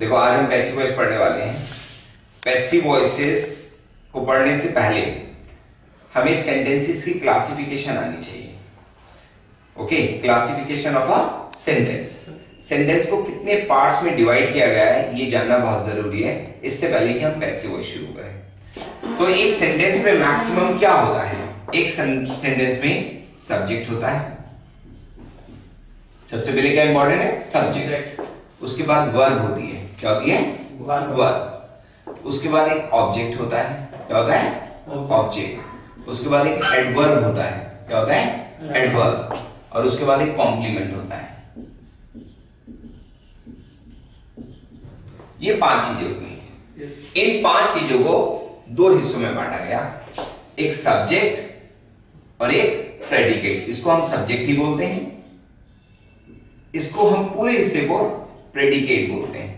देखो आज हम पैसिव वॉइस पढ़ने वाले हैं। पैसिव वॉइसेस को पढ़ने से पहले हमें सेंटेंसेस की क्लासिफिकेशन आनी चाहिए। Okay, classification of a sentence. Sentence को कितने पार्ट्स में डिवाइड किया गया है ये जानना बहुत जरूरी है इससे पहले कि हम पैसिव वॉइस शुरू करें। तो एक सेंटेंस में मैक्सिमम क्या होता है? एक सेंटेंस में सब्जेक्ट होता है, सबसे पहले क्या इंपॉर्टेंट है? सब्जेक्ट। उसके बाद वर्ब होती है, क्या होती है? वर्ब। उसके बाद एक ऑब्जेक्ट होता है, क्या होता है? ऑब्जेक्ट। उसके बाद एक एडवर्ब होता है, क्या होता है? एडवर्ब। और उसके बाद एक कॉम्प्लीमेंट होता है। ये 5 चीजें हो गई। इन 5 चीजों को 2 हिस्सों में बांटा गया, एक सब्जेक्ट और एक प्रेडिकेट। इसको हम सब्जेक्ट ही बोलते हैं, इसको हम पूरे हिस्से को प्रेडिकेट बोलते हैं।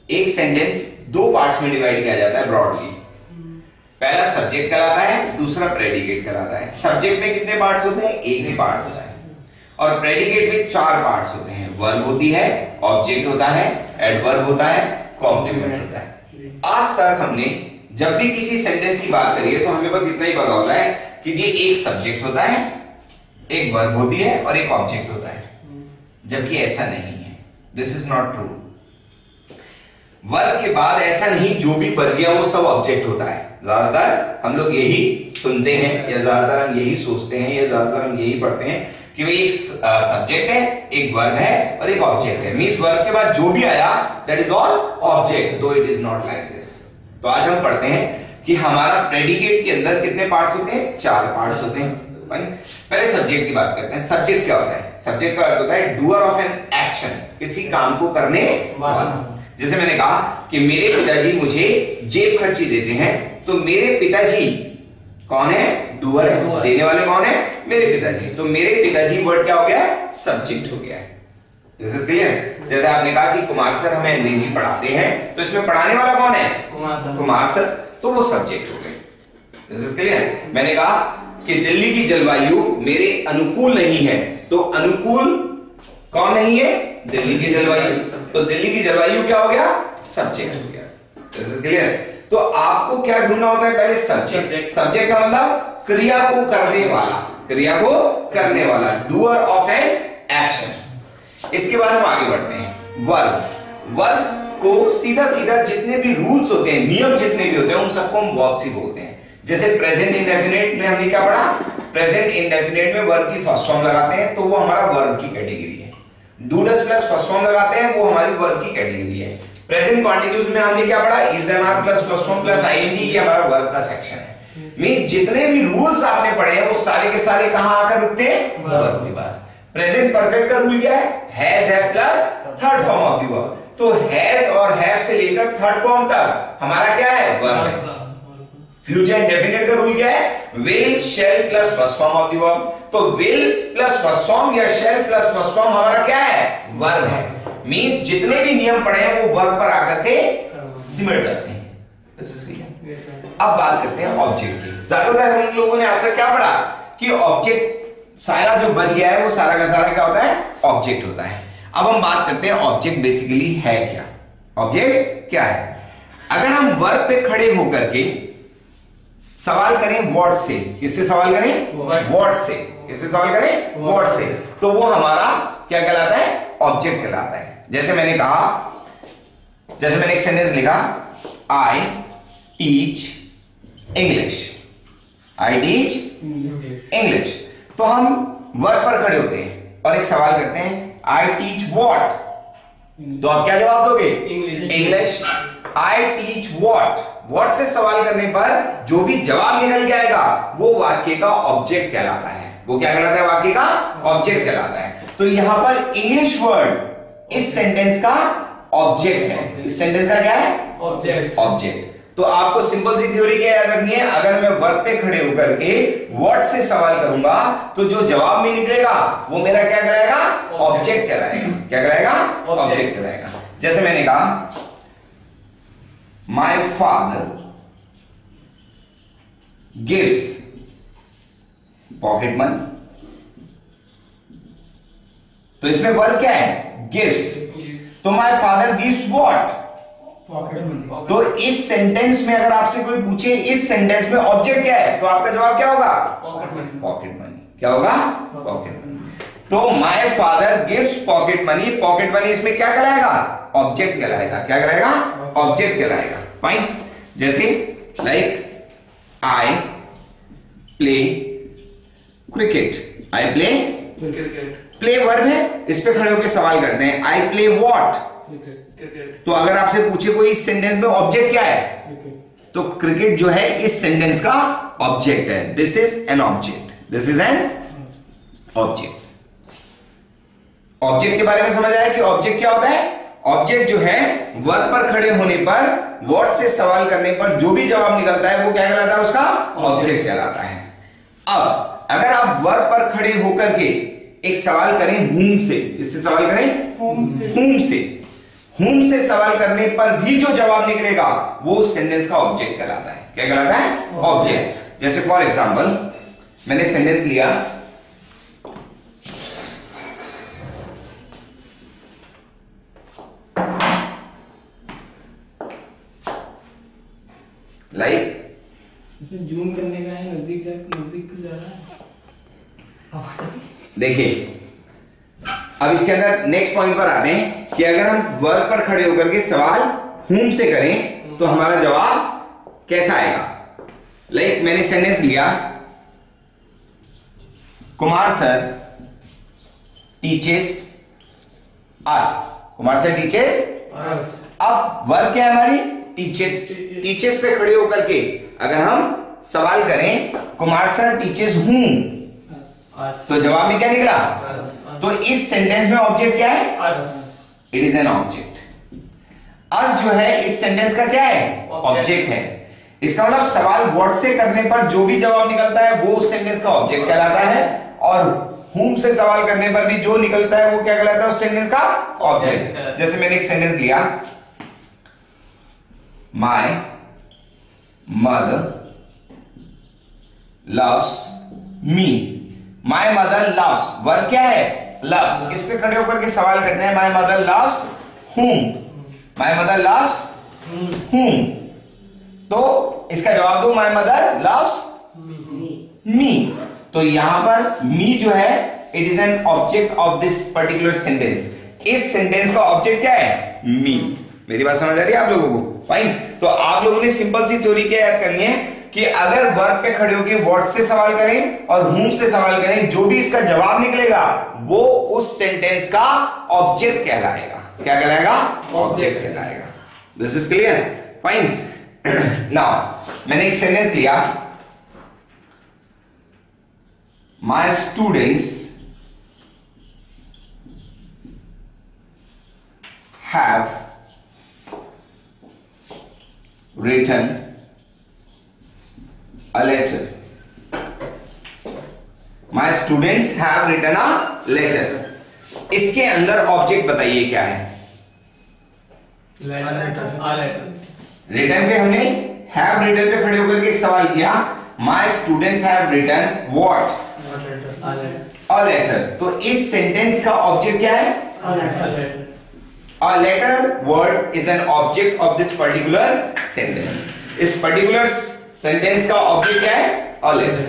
एक सेंटेंस 2 पार्ट्स में डिवाइड किया जाता है ब्रॉडली। पहला सब्जेक्ट कहलाता है, दूसरा प्रेडिकेट कहलाता है। सब्जेक्ट में कितने पार्ट्स होते हैं? एक ही पार्ट होता है। और प्रेडिकेट में 4 पार्ट्स होते हैं, वर्ब होती है, ऑब्जेक्ट होता है, एडवर्ब होता है, कॉम्प्लीमेंट होता है। आज तक हमने जब भी किसी सेंटेंस की बात करी है तो हमें बस इतना ही पता होता है कि जी एक सब्जेक्ट होता है, एक वर्ब होती है और एक ऑब्जेक्ट होता है, जबकि ऐसा नहीं है। This is not true. Verb के बाद ऐसा नहीं जो भी बच गया वो सब ऑब्जेक्ट होता है। ज्यादातर हम लोग यही सुनते हैं या ज्यादातर हम यही सोचते हैं या ज्यादातर हम यही पढ़ते हैं कि भाई एक सब्जेक्ट है, एक वर्ब है और एक ऑब्जेक्ट है। मींस वर्ब के बाद जो भी आया दैट इज ऑल ऑब्जेक्ट, दो it is not like this. तो आज हम पढ़ते हैं कि हमारा प्रेडिकेट के अंदर कितने पार्ट्स होते हैं? 4 पार्ट्स होते हैं। भाई पहले सब्जेक्ट की बात करते हैं। सब्जेक्ट क्या होता है? सब्जेक्ट का अर्थ होता है डूअर ऑफ एन एक्शन, किसी काम को करने वाला। जैसे मैंने कहा कि मेरे पिताजी मुझे जेब खर्ची देते हैं, तो मेरे पिताजी कौन है? डूअर है। देने वाले कौन है? मेरे पिताजी। तो मेरे पिताजी वर्ड क्या हो गया है? सब्जेक्ट हो गया है। This is clear. जैसे आपने कहा कि कुमार सर हमें अंग्रेजी पढ़ाते हैं, तो इसमें पढ़ाने वाला कौन है? कुमार सर। तो वो सब्जेक्ट हो गए। This is clear. मैंने कहा कि दिल्ली की जलवायु मेरे अनुकूल नहीं है, तो अनुकूल कौन नहीं है? दिल्ली की जलवायु। तो दिल्ली की जलवायु क्या हो गया? सब्जेक्ट हो गया। This is clear. तो आपको क्या ढूंढना होता है? पहले सब्जेक्ट। सब्जेक्ट का मतलब क्रिया को करने वाला, क्रिया को करने वाला, डूअर ऑफ एन एक्शन। इसके बाद हम आगे बढ़ते हैं। वर्ब। वर्ब को सीधा सीधा जितने भी रूल्स होते हैं, नियम जितने भी होते हैं, उन सबको हम वर्ब्स ही बोलते हैं। जैसे प्रेजेंट इंडेफिनिट में हमने क्या पढ़ा? प्रेजेंट इंडेफिनिट में वर्ब की फर्स्ट फॉर्म लगाते हैं तो वो हमारा वर्ब की कैटेगरी है। Do does plus first form लगाते हैं वो हमारी वर्ब की कैटेगरी है। प्रेजेंट कंटीन्यूअस में हमने क्या पढ़ा? Is am are plus first form plus ING, ये हमारा वर्ब का सेक्शन है। मीन जितने भी रूल्स आपने पढ़े हैं वो सारे के सारे कहां आकर रुकते हैं? वर्ब के पास। प्रेजेंट परफेक्ट का रूल क्या है? Has, have plus third form of the verb. तो हैज और हैव से लेकर थर्ड फॉर्म तक हमारा क्या है? वर्ब है। फ्यूचर इंडेफिनिट का रूल क्या है? Will, shell plus first form of the verb. तो विल प्लस फर्स्ट फॉर्म या शैल प्लस फर्स्ट फॉर्म हमारा क्या है? वर्ब है। मींस जितने भी नियम पढ़े हैं वो वर्ब पर आकर के सिमट जाते हैं। अब बात करते हैं ऑब्जेक्ट की। ज्यादातर हम लोगों ने आज तक क्या पढ़ा कि ऑब्जेक्ट सारा जो बच गया है वो सारा का सारा क्या होता है? ऑब्जेक्ट होता है। अब हम बात करते हैं ऑब्जेक्ट बेसिकली है क्या। ऑब्जेक्ट क्या है? अगर हम वर्ब पे खड़े होकर के सवाल करें वर्ड से, किससे सवाल करें? वर्ड से। किससे सवाल करें? वर्ड से। तो वो हमारा क्या कहलाता है? ऑब्जेक्ट कहलाता है। जैसे मैंने कहा, जैसे मैंने एक सेंटेंस लिखा, I teach English. I teach English. तो हम वर्ब पर खड़े होते हैं और एक सवाल करते हैं, आई टीच व्हाट। तो आप क्या जवाब दोगे? English. I teach what. What से सवाल करने पर जो भी जवाब निकल के आएगा वो वाक्य का ऑब्जेक्ट कहलाता है। वो क्या कहलाता है? वाक्य का ऑब्जेक्ट कहलाता है। तो यहां पर इंग्लिश वर्ड इस सेंटेंस का ऑब्जेक्ट है। इस सेंटेंस का क्या है? ऑब्जेक्ट। ऑब्जेक्ट। तो आपको सिंपल सी थ्योरी क्या याद रखनी है? अगर मैं वर्ब पे खड़े होकर के वर्ड से सवाल करूंगा तो जो जवाब में निकलेगा वो मेरा क्या कहलाएगा? ऑब्जेक्ट कहलाएगा। क्या कहलाएगा? ऑब्जेक्ट कहलाएगा। जैसे मैंने कहा, my father gives pocket money. तो इसमें वर्ब क्या है? गिव्स। तो my father gives what? Pocket money. तो इस सेंटेंस में अगर आपसे कोई पूछे इस सेंटेंस में ऑब्जेक्ट क्या है, तो आपका जवाब क्या होगा? Pocket money. Pocket money. क्या होगा? Pocket money. तो my father gives pocket money, pocket money इसमें क्या कहलाएगा? ऑब्जेक्ट कहलाएगा। क्या कहलाएगा? ऑब्जेक्ट कहलाएगा। फाइन। जैसे like I play cricket, I play cricket. Play verb है, इस पे खड़े होकर सवाल करते हैं आई प्ले व्हाट। क्रिकेट। तो अगर आपसे पूछे कोई इस सेंटेंस में ऑब्जेक्ट क्या है, तो क्रिकेट जो है इस सेंटेंस का ऑब्जेक्ट है। This is an object, this is an object. Object के बारे में समझ आया कि ऑब्जेक्ट क्या होता है? ऑब्जेक्ट जो है वर्ब पर खड़े होने पर, व्हाट से सवाल करने पर जो भी जवाब निकलता है वो क्या कहलाता है? उसका ऑब्जेक्ट कहलाता है। अब अगर आप वर्ब पर खड़े होकर के एक सवाल करें whom से, इससे सवाल करें whom से, whom से सवाल करने पर भी जो जवाब निकलेगा वो उस सेंटेंस का ऑब्जेक्ट कहलाता है। क्या कहलाता है? ऑब्जेक्ट। जैसे फॉर एग्जांपल मैंने सेंटेंस लिया लाइक, इसमें जूम करने का है, नजदीक जा रहा है। देखिए अब इसके अंदर नेक्स्ट पॉइंट पर आते हैं कि अगर हम वर्ब पर खड़े होकर के सवाल whom से करें तो हमारा जवाब कैसा आएगा। लाइक मैंने सेंटेंस लिया Kumar sir teaches us, Kumar sir teaches. अब वर्ब क्या है हमारी? टीचेस। टीचेस पे खड़े होकर के अगर हम सवाल करें कुमार सर टीचेस whom, तो जवाब में क्या निकला? तो इस सेंटेंस में ऑब्जेक्ट क्या है? It is an object. अस जो है इस सेंटेंस का क्या है? ऑब्जेक्ट है। इसका मतलब सवाल व्हाट से करने पर जो भी जवाब निकलता है वो उस सेंटेंस का ऑब्जेक्ट कहलाता है, और whom से सवाल करने पर भी जो निकलता है वो क्या कहलाता है? उस सेंटेंस का ऑब्जेक्ट। जैसे मैंने एक सेंटेंस लिया my mother loves me, my mother loves, verb क्या है? लव्स। इस पे खड़े होकर के सवाल करते हैं my mother loves whom, my mother loves whom, तो इसका जवाब दो माय मदर लव्स मी। तो यहां पर मी जो है it is an object of this particular sentence. इस सेंटेंस का ऑब्जेक्ट क्या है? मी। मेरी बात समझ आ रही है आप लोगों को? फाइन। तो आप लोगों ने सिंपल सी थ्योरी क्या याद करनी है कि अगर वर्ब पे खड़े होकर व्हाट से सवाल करें और whom से सवाल करें, जो भी इसका जवाब निकलेगा वो उस सेंटेंस का ऑब्जेक्ट कहलाएगा। क्या कहलाएगा? ऑब्जेक्ट कहलाएगा। This is clear? Fine. Now मैंने एक सेंटेंस लिया my students have written a letter. My students have written a letter. इसके अंदर ऑब्जेक्ट बताइए क्या है? रिटन पे हमने हैव रिटन पे खड़े होकर के एक सवाल किया my students have written what? A letter. तो इस सेंटेंस का ऑब्जेक्ट क्या है? A letter word is an object of this particular sentence. इस particular sentence का ऑब्जेक्ट क्या है? A letter.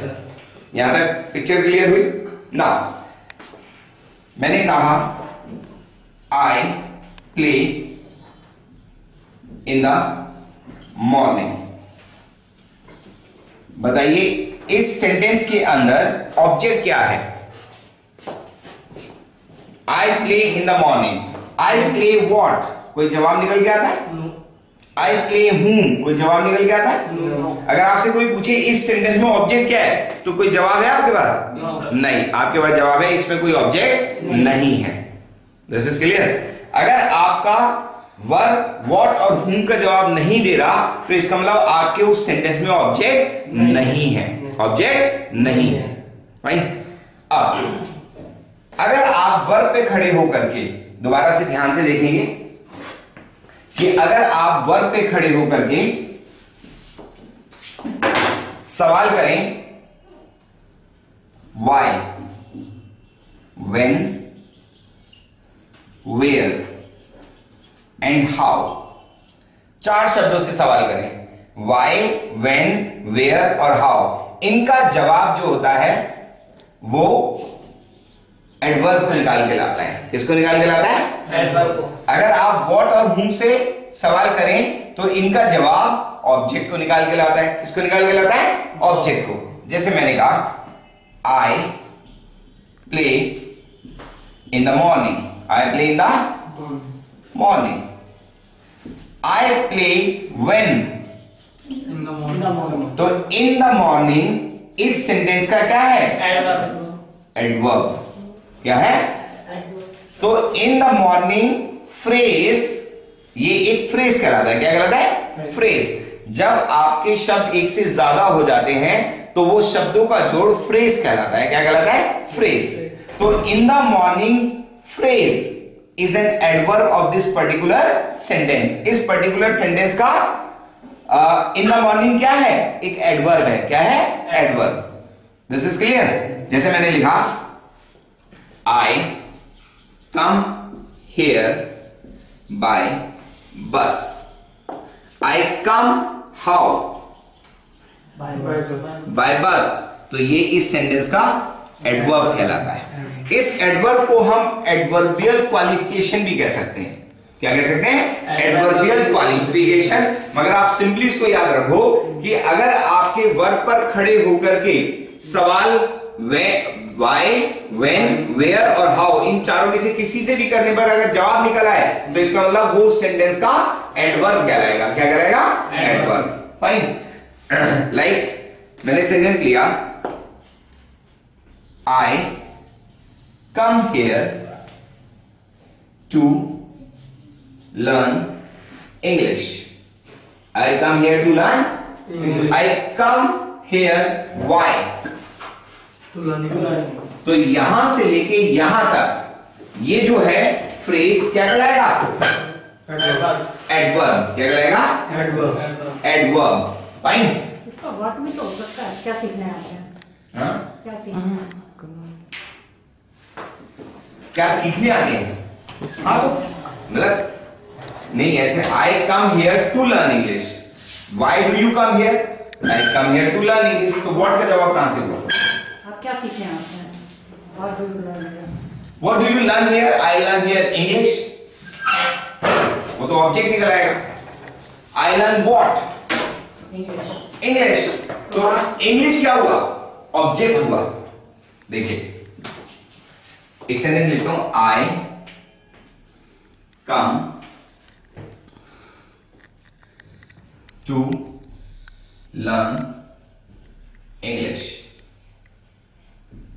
यहां तक पिक्चर क्लियर हुई? Now मैंने कहा I play in the morning. बताइए इस सेंटेंस के अंदर ऑब्जेक्ट क्या है? I play in the morning. I play what? कोई जवाब निकल के आता है? I play whom? कोई जवाब निकल के आता है? अगर आपसे कोई पूछे इस सेंटेंस में ऑब्जेक्ट क्या है, तो कोई जवाब है आपके पास? नहीं, आपके पास जवाब है इसमें कोई ऑब्जेक्ट नहीं है। This is clear? अगर आपका वर्ब व्हाट और whom का जवाब नहीं दे रहा, तो इसका मतलब आपके उस सेंटेंस में ऑब्जेक्ट नहीं है। ऑब्जेक्ट नहीं है। भाई अब अगर आप वर्ब पे खड़े होकर के दोबारा से ध्यान से देखेंगे कि अगर आप वर्ब पे खड़े होकर के सवाल करें why, when, where and how, चार शब्दों से सवाल करें, वाई, व्हेन, वेयर और हाउ, इनका जवाब जो होता है वो एडवर्ब को निकाल के लाता है। किसको निकाल के लाता है? एडवर्ब को। अगर आप व्हाट और हुम से सवाल करें तो इनका जवाब ऑब्जेक्ट को निकाल के लाता है। किसको निकाल के लाता है? ऑब्जेक्ट को। जैसे मैंने कहा I play in the morning, I play in the morning, I play when, in the morning. तो इन द मॉर्निंग इस सेंटेंस का क्या है? एडवर्ब। एडवर्ब। क्या है? तो इन द मॉर्निंग फ्रेज, ये एक फ्रेज कहलाता है। क्या कहलाता है? फ्रेज। जब आपके शब्द एक से ज्यादा हो जाते हैं तो वो शब्दों का जोड़ फ्रेज कहलाता है। क्या कहलाता है? फ्रेज। तो in the morning phrase is an adverb of this particular sentence. इस पर्टिकुलर सेंटेंस का इन द मॉर्निंग क्या है? एक एडवर्ब है। क्या है? एडवर्ब। This is clear. जैसे मैंने लिखा आई कम हियर बाय बस, आई कम हाउ? बाय बस। तो ये इस सेंटेंस का एडवर्ब कहलाता है। इस एडवर्ब को हम एडवर्बियल क्वालिफिकेशन भी कह सकते हैं। क्या कह सकते हैं? Adverbial qualification. मगर आप सिंपली इसको याद रखो कि अगर आपके वर्ब पर खड़े होकर के सवाल वाई, व्हेन, वेयर और हाउ, इन चारों में से किसी से भी करने पर अगर जवाब निकल आए तो इसका मतलब वो सेंटेंस का एडवर्ब कहलाएगा। क्या कहलाएगा? एडवर्ब। फाइन। लाइक मैंने सेंटेंस लिया I come here to learn English, I come here to learn, I come here why. तो यहां से लेके यहां तक ये जो है फ्रेज क्या कहलाएगा? एडवर्ब। क्या कहलाएगा? एडवर्ब। फाइन। इसका वर्ड में तो हो सकता है। क्या सीखना है आपने? हाँ? क्या सीखना है? क्या सीखने आते हैं? हाँ, तो मतलब नहीं ऐसे I come here to learn English, why do you come here? I come here to learn English. तो व्हाट का जवाब कहां से हुआ? आप क्या सीखने आते हैं? What do you learn here? What do you learn here? I learn here English. वो तो ऑब्जेक्ट निकल आएगा। I learn what? English. English. तो इंग्लिश क्या हुआ? ऑब्जेक्ट हुआ। देखिए एक सेंटेंस लिखता हूं, I come to learn English.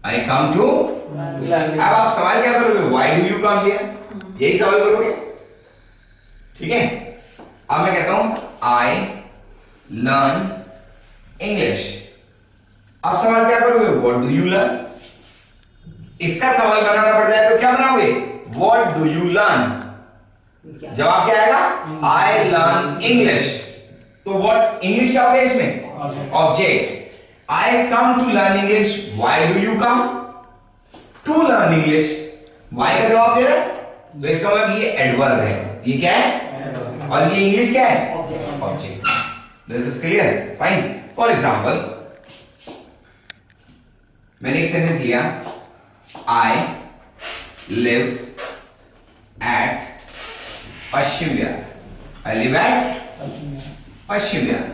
I come to। अब आप सवाल क्या करोगे? Why do you come here? यही सवाल करोगे। ठीक है। अब मैं कहता हूं I learn English। अब सवाल क्या करोगे? What do you learn? इसका सवाल बनाना पड़ जाए तो क्या बनाओगे? What do you learn? जवाब क्या आएगा? I learn English। तो what इंग्लिश क्या हो गया इसमें? Object. I come to learn English. Why do you come to learn English? Why का जवाब दे रहा है तो इसका मतलब ये एडवर्ब है। ये क्या है? और ये इंग्लिश क्या है? Object. This is clear. Fine. For example मैंने एक सेंटेंस लिया, I live at Paschim Vihar. I live at Paschim Vihar.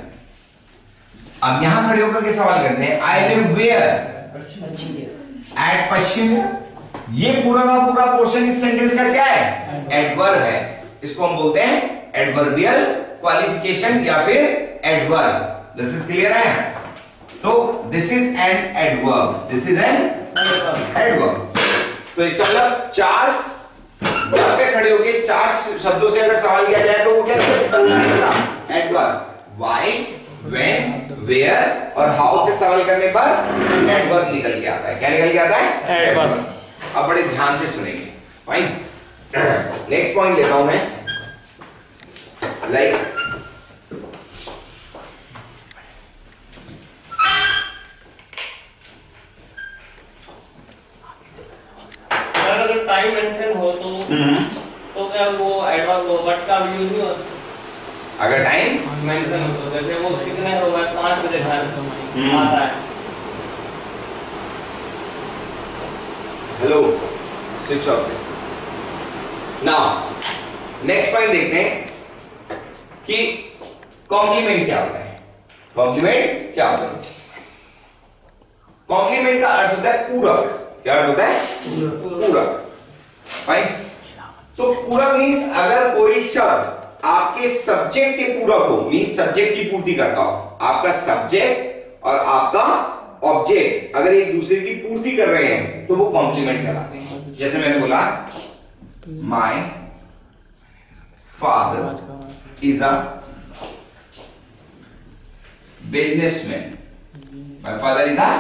अब यहां खड़े होकर के सवाल करते हैं, I live where? at Paschim Vihar. ये पूरा का पूरा पोर्शन इस सेंटेंस का क्या है? एडवर्ब है। इसको हम बोलते हैं एडवर्बियल क्वालिफिकेशन या फिर एडवर्ब। दिस इज क्लियर है? तो this is an adverb. This is an adverb. तो इसका मतलब चार यहां पे खड़े होके चार शब्दों से अगर सवाल किया जाए तो वो क्या है? एडवर्ब। व्हाई, व्हेन, वेयर और हाउ से सवाल करने पर एडवर्ब निकल के आता है। क्या निकल के आता है? एडवर्ब। अब बड़े ध्यान से सुनेंगे। फाइन। नेक्स्ट पॉइंट लेता हूं मैं, लाइक अगर टाइम मेंशन हो तो क्या वो एडवर्ब वर्ड का भी यूज नहीं हो सकता? अगर टाइम मेंशन हो तो जैसे वो कितने हो गए 5 बजे घर आता है। Hello switch off this. Now next point देखते हैं कि कॉम्प्लीमेंट क्या होता है। कॉम्प्लीमेंट क्या होता है? कॉम्प्लीमेंट का अर्थ होता है पूरक। क्या अर्थ होता है? पूरक। फाइन। तो पूरक मीन्स अगर कोई शब्द आपके सब्जेक्ट के पूरक हो, मीन्स सब्जेक्ट की पूर्ति करता हो। आपका सब्जेक्ट और आपका ऑब्जेक्ट अगर एक दूसरे की पूर्ति कर रहे हैं तो वो कॉम्प्लीमेंट कहलाते हैं। जैसे मैंने बोला my father is a businessman. My father is a,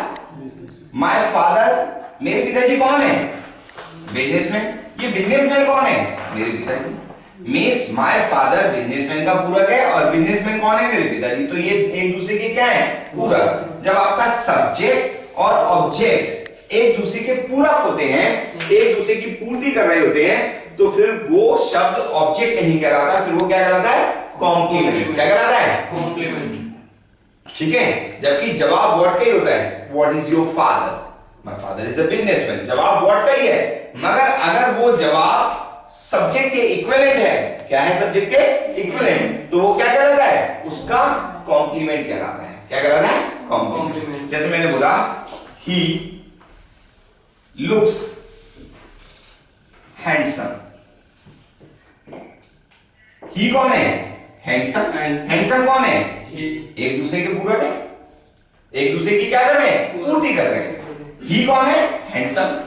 my father, मेरे पिताजी कौन है? बिजनेसमैन। ये बिजनेसमैन कौन है? मेरे पिताजी। मीन्स माय फादर बिजनेसमैन का पूरक है और बिजनेसमैन कौन है? मेरे पिताजी। तो ये एक दूसरे के क्या है? पूरक। जब आपका सब्जेक्ट और ऑब्जेक्ट एक दूसरे के पूरक होते हैं, एक दूसरे की पूर्ति कर रहे होते हैं, तो फिर वो शब्द ऑब्जेक्ट नहीं कहलाता, फिर वो क्या कहलाता है? कॉम्प्लीमेंट। क्या कहलाता है? कॉम्प्लीमेंट। ठीक है। जबकि जवाब व्हाट का ही होता है, what is your father? My father is a businessman. जवाब व्हाट का ही है, मगर अगर वो जवाब सब्जेक्ट के इक्विवेलेंट है, क्या है सब्जेक्ट के इक्विवेलेंट, तो वो क्या कहलाता है? उसका कॉम्प्लीमेंट कहलाता है। क्या कहलाता है? कॉम्प्लीमेंट। जैसे मैंने बोला ही लुक्स हैंडसम। ही कौन है? हैंडसम। हैंडसम कौन है? एक दूसरे के पूरक है, एक दूसरे की क्या कर रहे हैं? पूर्ति कर रहे हैं। ही कौन है? हैंडसम।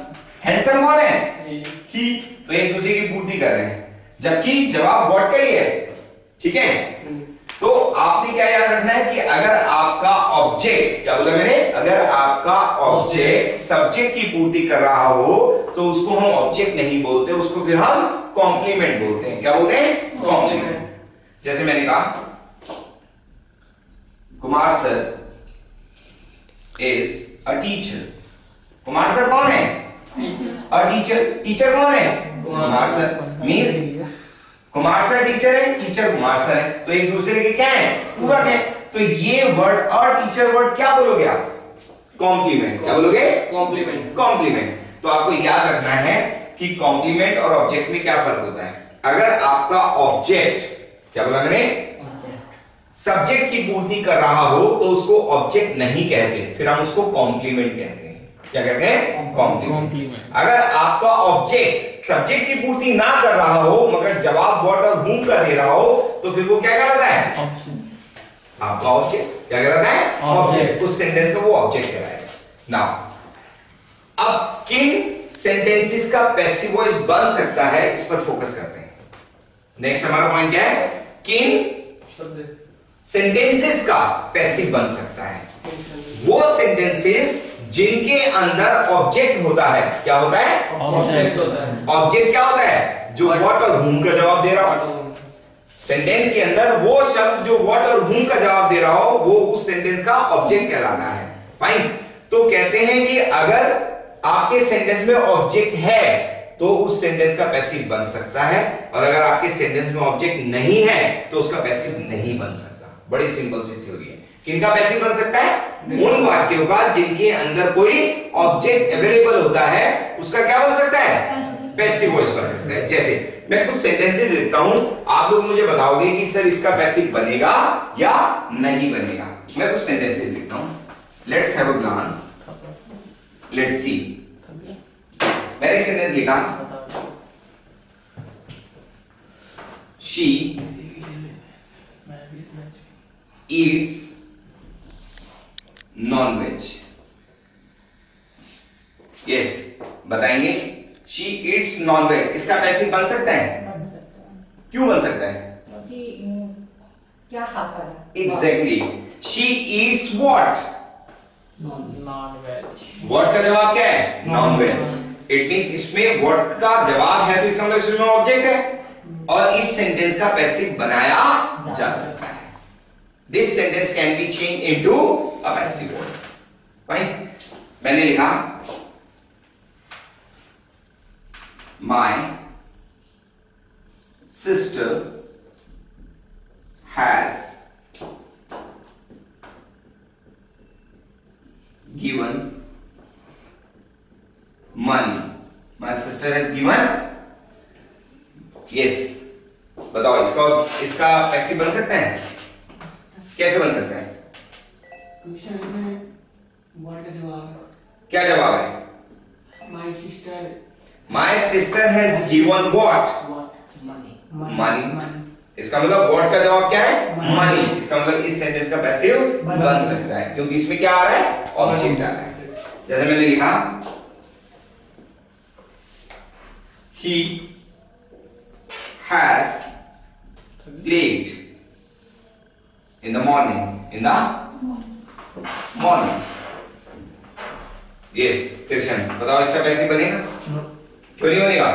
हैंडसम कौन है? ही। तो एक दूसरे की पूर्ति कर रहे हैं, जबकि जवाब व्हाट का ही है। ठीक है। तो आपने क्या याद रखना है कि अगर आपका ऑब्जेक्ट, क्या बोला मैंने, अगर आपका ऑब्जेक्ट सब्जेक्ट की पूर्ति कर रहा हो तो उसको हम ऑब्जेक्ट नहीं बोलते, उसको फिर हम कॉम्प्लीमेंट बोलते हैं। क्या बोलते हैं? कॉम्प्लीमेंट। जैसे मैंने कहा Kumar sir is a teacher. Kumar sir कौन है? A teacher. टीचर कौन है? Kumar sir. Means Kumar sir teacher है, टीचर कुमार सर है, तो एक दूसरे के क्या है? पूरक है। तो ये वर्ड अ टीचर वर्ड क्या बोलोगे आप? कॉम्प्लीमेंट। क्या बोलोगे? कॉम्प्लीमेंट। कॉम्प्लीमेंट। तो आपको याद रखना है कि कॉम्प्लीमेंट और ऑब्जेक्ट में क्या फर्क होता है। अगर आपका ऑब्जेक्ट, क्या बोला मैंने, सब्जेक्ट की पूर्ति कर रहा हो तो उसको ऑब्जेक्ट नहीं कहते, फिर हम उसको कॉम्प्लीमेंट कहते हैं। क्या कहते हैं? कॉम्प्लीमेंट। अगर आपका ऑब्जेक्ट सब्जेक्ट की पूर्ति ना कर रहा हो मगर जवाब व्हाट और हूम का दे रहा हो तो फिर वो क्या कहलाता है? आपका ऑब्जेक्ट। क्या कहलाता है? ऑब्जेक्ट। उस सेंटेंस का वो ऑब्जेक्ट कहलाएगा। नाउ अब किन सेंटेंसेस का पैसिव वॉइस बन सकता है, इस पर फोकस करते हैं। नेक्स्ट हमारा पॉइंट क्या है? किन सेंटेंसेस का पैसिव बन सकता है? वो सेंटेंसेस जिनके अंदर ऑब्जेक्ट होता है। क्या होता है? ऑब्जेक्ट होता है। ऑब्जेक्ट क्या होता है? जो व्हाट और हूम का जवाब दे रहा हो। सेंटेंस के अंदर वो शब्द जो व्हाट और हूम का जवाब दे रहा हो वो उस सेंटेंस का ऑब्जेक्ट कहलाता है। फाइन। तो कहते हैं कि अगर आपके सेंटेंस में ऑब्जेक्ट है तो उस सेंटेंस का पैसिव बन सकता है, और अगर आपके सेंटेंस में ऑब्जेक्ट नहीं है तो उसका पैसिव नहीं बन सकता। बड़ी सिंपल सी थ्योरी है। किनका पैसिव बन सकता है? उन वाक्यों का जिनके अंदर कोई ऑब्जेक्ट अवेलेबल होता है, उसका क्या बन सकता है? पैसिव वॉइस बन सकता है। जैसे मैं कुछ सेंटेंसेस लिखता हूं, आप लोग मुझे बताओगे कि सर इसका पैसिव बनेगा या नहीं बनेगा। मैं कुछ सेंटेंसेस लिखता हूं, let's have a glance, let's see. मैंने एक सेंटेंस लिखा, शी eats non-veg. Yes, बताएंगे। She eats non-veg, इसका पैसिव बन सकता है? बन सकता है। क्यों बन सकता है? क्योंकि क्या खाता है? Exactly. She eats what? Non-veg. What का जवाब क्या है? Non-veg. It means इसमें what का जवाब है तो इसका मतलब इसमें ऑब्जेक्ट है, और इस सेंटेंस का पैसिव बनाया जा सकता है। This sentence can be changed into a passive voice. Fine. मैंने लिखा My sister has बताओ इसका पैसिव बन सकते हैं? कैसे बन सकते हैं? क्वेश्चन में व्हाट का जवाब है? क्या जवाब है? My sister has given what? Money. इसका मतलब व्हाट का जवाब क्या है? मनी। इसका मतलब इस सेंटेंस का पैसिव बन सकता है क्योंकि इसमें क्या आ रहा है? ऑब्जेक्ट आ रहा है। जैसे मैंने लिखा he has played in the morning. Yes, Krishna बताओ इसका पैसिव बनेगा? क्यों नहीं बनेगा?